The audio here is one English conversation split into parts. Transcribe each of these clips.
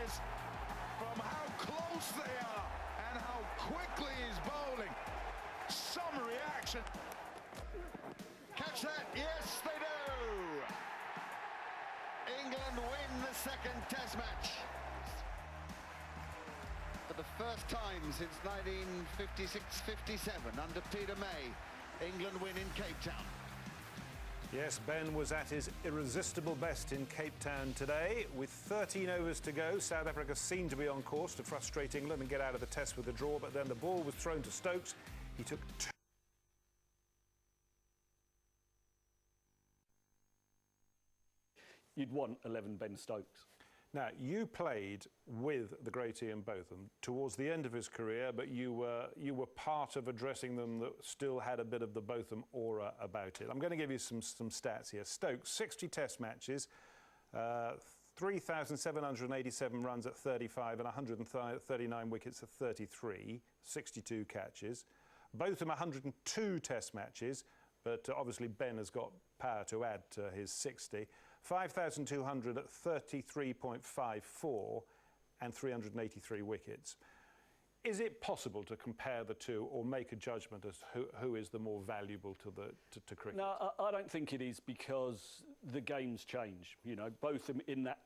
is from how close they are and how quickly he's bowling. Some reaction. Catch that? Yes, they do. England win the second Test match. For the first time since 1956-57, under Peter May, England win in Cape Town. Yes, Ben was at his irresistible best in Cape Town today. With 13 overs to go, South Africa seemed to be on course to frustrate England and get out of the Test with a draw, but then the ball was thrown to Stokes. He took two. You'd want 11 Ben Stokes. Now, you played with the great Ian Botham towards the end of his career, but you were part of a dressing room that still had a bit of the Botham aura about it. I'm going to give you some stats here. Stokes, 60 Test matches, 3,787 runs at 35 and 139 wickets at 33, 62 catches. Botham, 102 Test matches, but obviously Ben has got power to add to his 60. 5,200 at 33.54 and 383 wickets. Is it possible to compare the two or make a judgment as who is the more valuable to cricket? No, I don't think it is, because the game's change. You know, Botham in that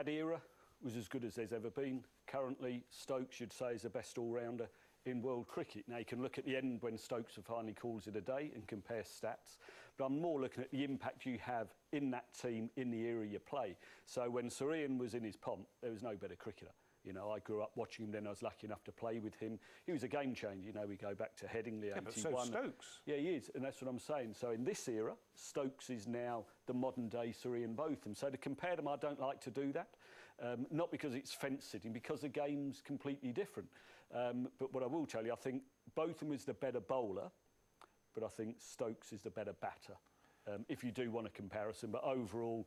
era was as good as there's ever been. Currently, Stokes, you'd say, is the best all-rounder in world cricket. Now, you can look at the end when Stokes finally calls it a day and compare stats, but I'm more looking at the impact you have in that team in the era you play. So when Sir Ian was in his pomp, there was no better cricketer. You know, I grew up watching him then. I was lucky enough to play with him. He was a game changer. You know, we go back to Headingley, 81. But so Stokes. Yeah, he is, and that's what I'm saying. So in this era, Stokes is now the modern-day Sir Ian Botham. So to compare them, I don't like to do that. Not because it's fence-sitting, because the game's completely different. But what I will tell you, I think Botham is the better bowler, but I think Stokes is the better batter. If you do want a comparison, but overall,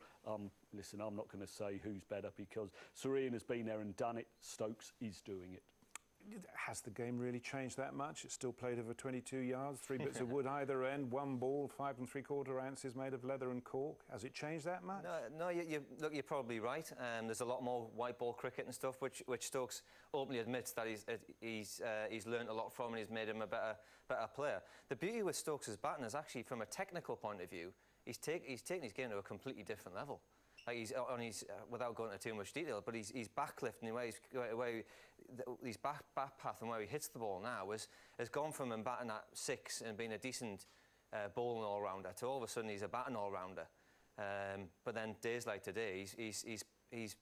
listen, I'm not going to say who's better, because Sir Ian has been there and done it. Stokes is doing it. Has the game really changed that much? It's still played over 22 yards, 3 bits of wood either end, one ball, 5 3/4 ounces made of leather and cork. Has it changed that much? No, look, you're probably right. There's a lot more white ball cricket and stuff, which Stokes openly admits that he's learned a lot from, and he's made him a better player. The beauty with Stokes' batting is actually, from a technical point of view, he's taken his game to a completely different level. Like he's without going into too much detail, but he's backlifting his back path and where he hits the ball now has gone from him batting at 6 and being a decent bowling all-rounder to all of a sudden he's a batting all-rounder. But then days like today, he's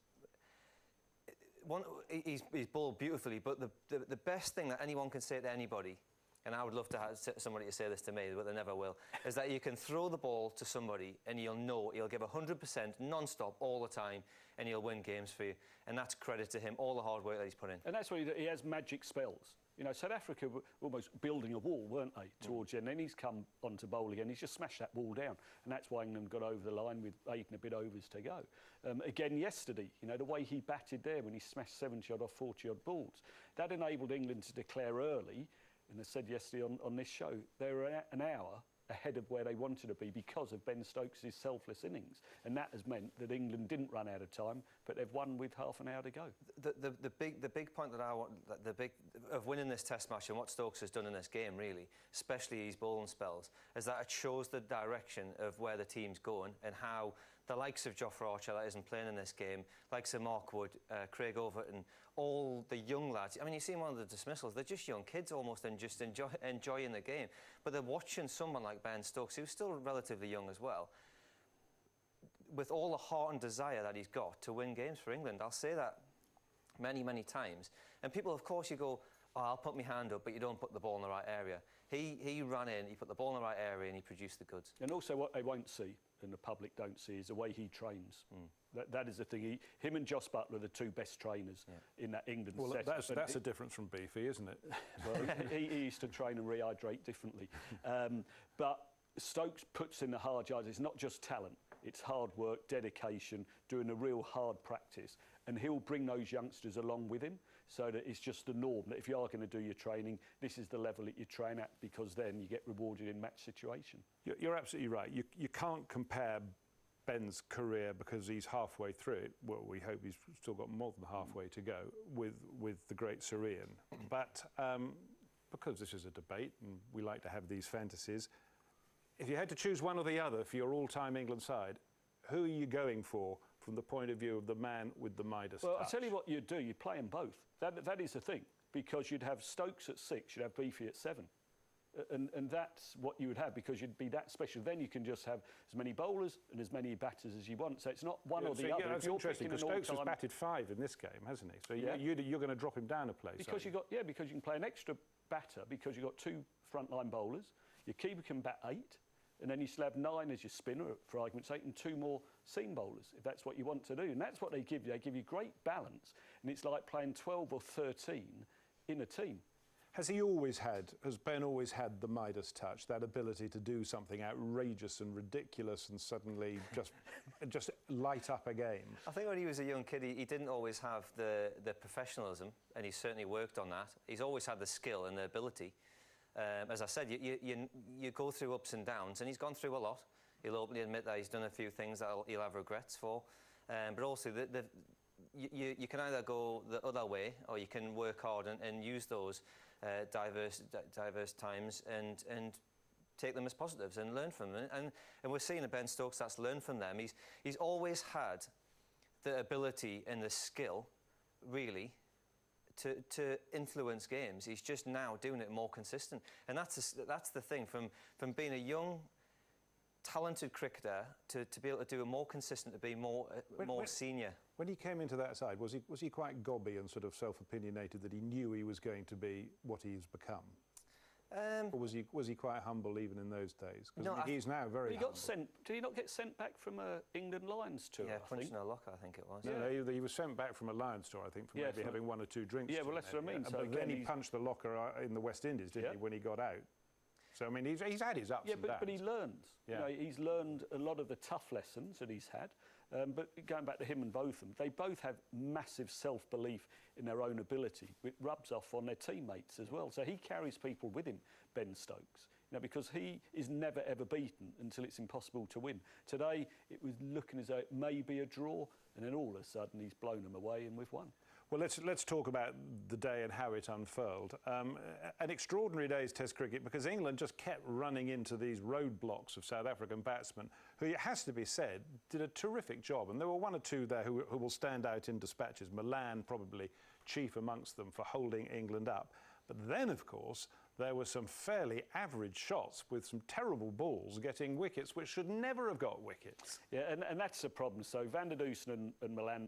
bowled beautifully. But the best thing that anyone can say to anybody, and I would love to have somebody to say this to me, but they never will, is that you can throw the ball to somebody and you'll know he'll give 100% non-stop all the time, and he'll win games for you. And that's credit to him, all the hard work that he's put in. And that's what he has magic spells. You know, South Africa were almost building a wall, weren't they, towards the end? And then he's come onto bowling and he's just smashed that wall down. And that's why England got over the line with 8 and a bit overs to go. Again, yesterday, you know, the way he batted there when he smashed 70-odd off 40-odd balls, that enabled England to declare early. And I said yesterday on this show, they were an hour ahead of where they wanted to be because of Ben Stokes' selfless innings. And that has meant that England didn't run out of time, but they've won with half an hour to go. The big point that I want, of winning this Test match, and what Stokes has done in this game, really, especially his bowling spells, is that it shows the direction of where the team's going and how the likes of Jofra Archer, that isn't playing in this game, likes of Mark Wood, Craig Overton, all the young lads. I mean, you see one of the dismissals, they're just young kids almost and just enjoying the game. But they're watching someone like Ben Stokes, who's still relatively young as well, with all the heart and desire that he's got to win games for England. I'll say that many times. And people, of course, you go, oh, I'll put my hand up, but you don't put the ball in the right area. He ran in, he put the ball in the right area, and he produced the goods. And also what they won't see, and the public don't see, is the way he trains. That is the thing. Him and Jos Buttler are the two best trainers in that England set. That's a difference from Beefy, isn't it? Well, he used to train and rehydrate differently. But Stokes puts in the hard yards. It's not just talent. It's hard work, dedication, doing a real hard practice. And he'll bring those youngsters along with him so that it's just the norm that if you are going to do your training, this is the level that you train at, because then you get rewarded in match situation. You're absolutely right. You can't compare Ben's career, because he's halfway through it. Well, we hope he's still got more than halfway to go with the great Sir Ian. But because this is a debate and we like to have these fantasies, if you had to choose one or the other for your all-time England side, who are you going for from the point of view of the man with the Midas touch? I'll tell you what you'd do. You'd play them both. That is the thing, because you'd have Stokes at 6, you'd have Beefy at 7. And that's what you would have, because you'd be that special. Then you can just have as many bowlers and as many batters as you want. So it's not one or the other. Yeah, that's interesting, because Stokes has batted 5 in this game, hasn't he? So you're going to drop him down a place. Because because you can play an extra batter, because you've got 2 frontline bowlers. Your keeper can bat 8, and then you still have 9 as your spinner, for argument's sake, and 2 more seam bowlers, if that's what you want to do. And that's what they give you. They give you great balance, and it's like playing 12 or 13 in a team. Has Ben always had the Midas touch, that ability to do something outrageous and ridiculous and suddenly just light up a game? I think when he was a young kid, he didn't always have the professionalism, and he certainly worked on that. He's always had the skill and the ability. As I said, you go through ups and downs, and he's gone through a lot. He'll openly admit that he's done a few things that he'll have regrets for. But also, you can either go the other way, or you can work hard and use those diverse times and take them as positives and learn from them. And we're seeing a Ben Stokes that's learned from them. He's always had the ability and the skill, really, to influence games. He's just now doing it more consistent. And that's the thing, from being a young, talented cricketer to be able to do it more consistent, to be more senior. When he came into that side, was he quite gobby and sort of self-opinionated that he knew he was going to be what he's become? Or was he quite humble even in those days? Because no, he's now very humble. Did he not get sent back from a England Lions tour? Yeah, punching a locker, I think it was. No, he was sent back from a Lions tour, I think, for maybe having 1 or 2 drinks. Yeah, well, that's what I mean. So then he punched the locker in the West Indies, didn't he, when he got out? So, I mean, he's had his ups and downs. But he learns. Yeah. You know, he's learned a lot of the tough lessons that he's had. But going back to him and Botham, they both have massive self-belief in their own ability. It rubs off on their teammates as well. So he carries people with him, Ben Stokes, because he is never, ever beaten until it's impossible to win. Today, it was looking as though it may be a draw, and then all of a sudden he's blown them away and we've won. Well, let's talk about the day and how it unfurled. An extraordinary day's Test cricket, because England just kept running into these roadblocks of South African batsmen, who, it has to be said, did a terrific job. And there were 1 or 2 there who will stand out in dispatches. Milan probably chief amongst them for holding England up. But then, of course, there were some fairly average shots with some terrible balls getting wickets which should never have got wickets. Yeah, and that's the problem. So Van der Dusen and Milan